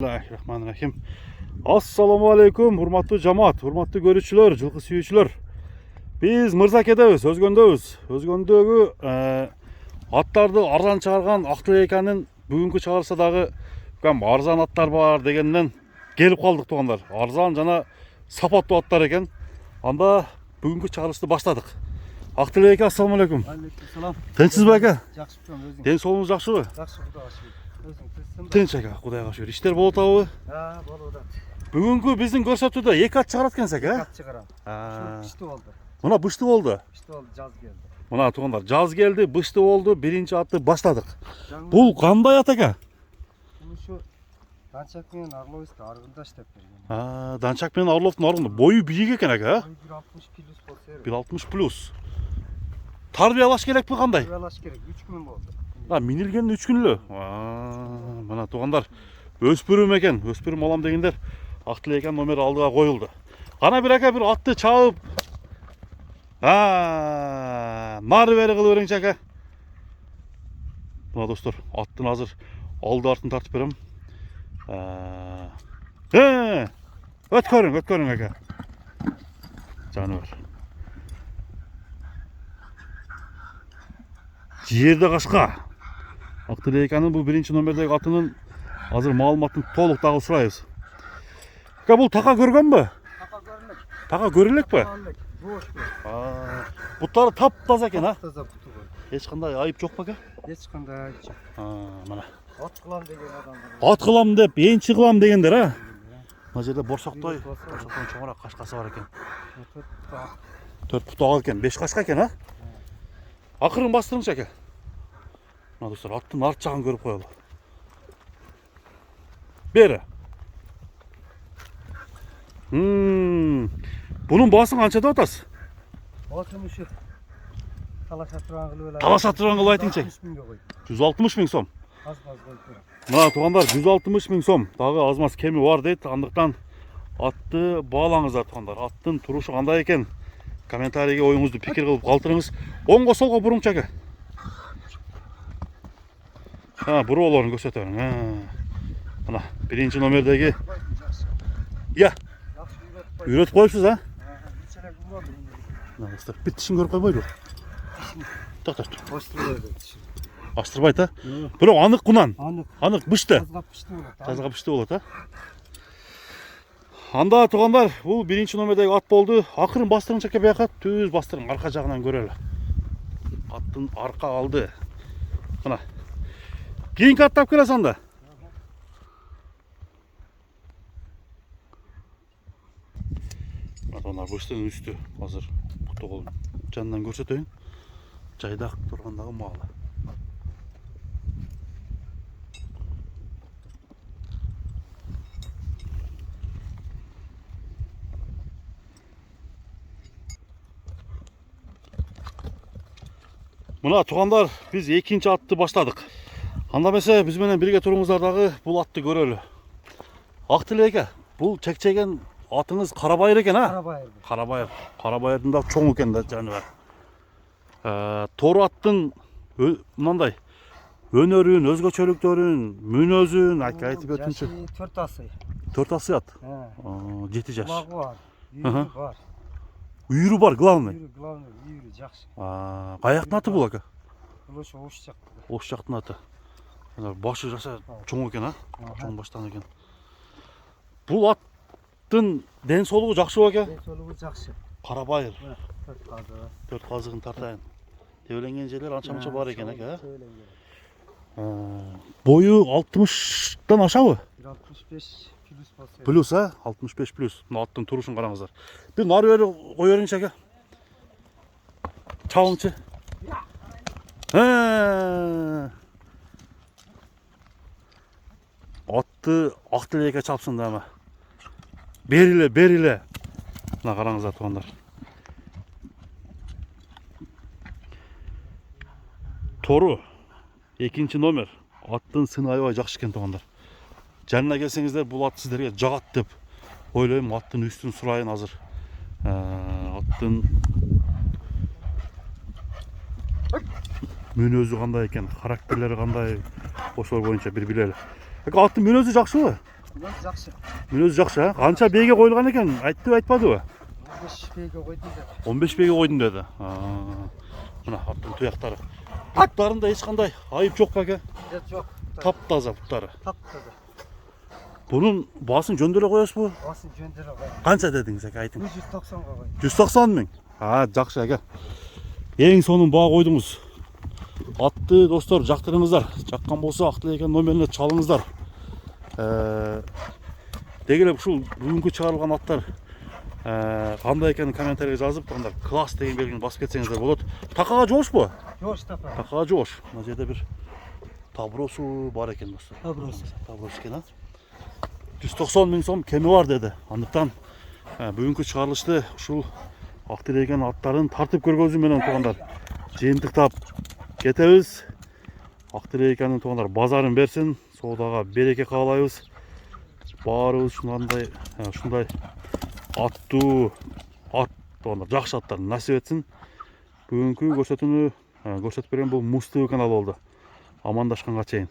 Bismillahirrahmanirrahim. Assalamu alaikum, hurmatlı cemaat, hurmatlı görüşçüler, жылқы сүйүүчүлөр. Biz Мырзакедебиз, Өзгөндөбүз. Өзгөндөгү аттарды арзан чыгарган Актылек экенин бүгүнкү чыгарса дагы арзан аттар бар дегенден келип калдык туугандар. Арзан жана сапаттуу аттар экен. Анда бүгүнкү чыгарышты баштадык. Актылек эке, ассаламу алейкум. Алейкум. Тынчсызбы эке? Жакшы өзүң. Ден соолугуңуз жакшыбы? Жакшы, Кудайга шүгүр. Өзүң тынчсызбы? Тынч эке, Кудайга шүгүр. Иштер болуп атабы? Болуп атат. Бүгүнкү биздин көрсөтүүдө 2 ат чыгарат экенсиз эке? Ат чыгарам. Бышты болду. Мына бышты болду. Бышты болду, жаз келди. Мына туугандар, жаз келди, бышты болду, биринчи атты баштадык. Бул кандай ат эке? Ушу Данчак менен Орловский аргында иштеп берген. Данчак менен Орловдун аргында. Бою бийик экен эке, 160 плюс болсо керек. 160 плюс. Тарбиялаш керекпи кандай? Тарбиялаш керек. 3 күн болду. Минилген 3 күнлү. Мына туугандар, өспүрүм экен, өспүрүм алам дегендер Актылек экен номер алдыга коюлду. Кана бир эке бир атты чабып нары бери кылып бериңчи эке. Мына достор, аттын азыр алды артын тартып берем. Өткөрүң эке. Жаныбар. Жерде кашка. Актылек экенин бул биринчи номердеги атынын азыр маалыматын толук дагы сурайбыз. Эке, бул така көргөнбү? Така көрүнөт. Така көрүлекпи? Бошпу. Буттары таптаза экен, Таза буту бар. Эч кандай айып жок беке? Эч кандай айып жок. Мына. Ат кылам деген адамдар. Ат кылам деп, энчи кылам дегендер, Мына жерде борсоктой, чоңураак кашкасы бар экен. 4 пут ак экен, 5 кашка экен, Акырын бастырыңчы эке. Мына достор, аттын арт жагын көрүп коелу. Бери. Bunun baasın kança da atas? Olsun uшу. Талаша турган кылып эле. Талаша турган кылып айтыңчы. 160 миң сом. Аз коюп тур. Мына туугандар, 160 миң сом. Дагы азмаз кеми бар дейт. Андыктан атты баалаңыздар туугандар. Аттын турушу кандай экен? Комментарийге оюңузду пикир кылып калтырыңыз. Оңго солго буруңчу эке. Буроолорун көрсөтөм. Мына биринчи номердеги. Я. Үйрөтүп коюпсуз, Мына достор, бир тишин көрүп койбойду. Токтот. Ачтырбайт, Бирок анык кунан. Анык бышты. Тазга бышты болот, Анда туугандар, бул биринчи номердеги ат болду. Акырын бастырыңчы эке бияка, түз бастырың, арка жагынан көрөлү. Аттын арка алды. Мына. Кийинки ат тап келесиң анда. Мына быштын үстү азыр буту жанынан көрсөтөйүн. Жайдак тургандагы маалы. Мына туугандар, биз экинчи атты баштадык. Анда эмесе биз менен бирге туруңуздар дагы бул атты көрөлү. Актылек эке, бул чекчеген атыңыз Карабайыр экен, Карабайыр. Карабайырдын да чоң экен да жаныбар. Тору аттын мындай өнөрүн, өзгөчөлүктөрүн, мүнөзүн айтып өтүнчү. 4 асы. 4 асы ат. 7 жаш. Бар. Үйрү бар. Үйрү бар, главный. Үйрү жакшы. Каяктын аты бул ака? Бул ошо Ош жактын. Ош жактын аты. Башы жаса чоң экен, Чоң баштан экен. Бул аттын ден соолугу жакшыбы ака? Ден соолугу жакшы. Карабайыр. 4 казыгын тартайын. Тебеленген жерлер анча-мынча бар экен ака. Бою 60-тан ашабы? 65 плюс болсо. Плюс, 65 плюс. Мына аттын турушун караңыздар. Бир нары бери кой бериңчи ака. Чабыңчы. Атты Актылекке чапсын да ама. Бериле. Мына караңыздар туугандар. Тору 2 номер. Аттын сыны аябай жакшы экен туугандар. Жанына келсеңиздер, бул ат сиздерге жагат деп ойлойм. Аттын үстүн сурайын азыр. Аттын мүнөзү кандай экен, характерлери кандай, ошол боюнча бир билели. Аттын мүнөзү жакшыбы? Мүнөз жакшы. Мүнөз жакшы, а? Канча бейге коюлган экен? Айтты айтпадыбы? 15 бейге койдум деп. 15 бейге койдум деди. Мына аттын туяктары. Буттарында эч кандай айып жок беке. Жок. Таптаза буттары. Таптаза. Bunun basın жөндөөлө коесузбу? Басын жөндөөлө кой. Канча дедиңиз эке айтың? 190 кой. 190 миң. Жакшы эке. Эң сонун баа койдуңуз. Атты достор жактырыңыздар. Жаккан болсо Ак Тилек номерине чалыңыздар. Деги эле ушул бүгүнкү чыгарылган аттар кандай экенин комментарийге жазып тургундар. Класс деген белгини басып кетсеңиздер болот. Такага жоошпу? Жош тапа. Такага жоош. Мына жерде бир табросу бар экен достор. Таброс экен, а? 190 миң сом кеми бар деди. Андыктан бүгүнкү чыгарылышты ушул Ак Тилек аттарын тартып көргөзүү менен туугандар жыйынтыктап кетебиз. Ак Тилек туугандар базарын берсин, соодага береке каалайбыз. Баарыбыз ушундай аттуу туугандар жакшы аттарды насип этсин. Бүгүнкү көрсөтүүнү көрсөтүп берген бул Муз ТВ каналы болду. Амандашканга чейин.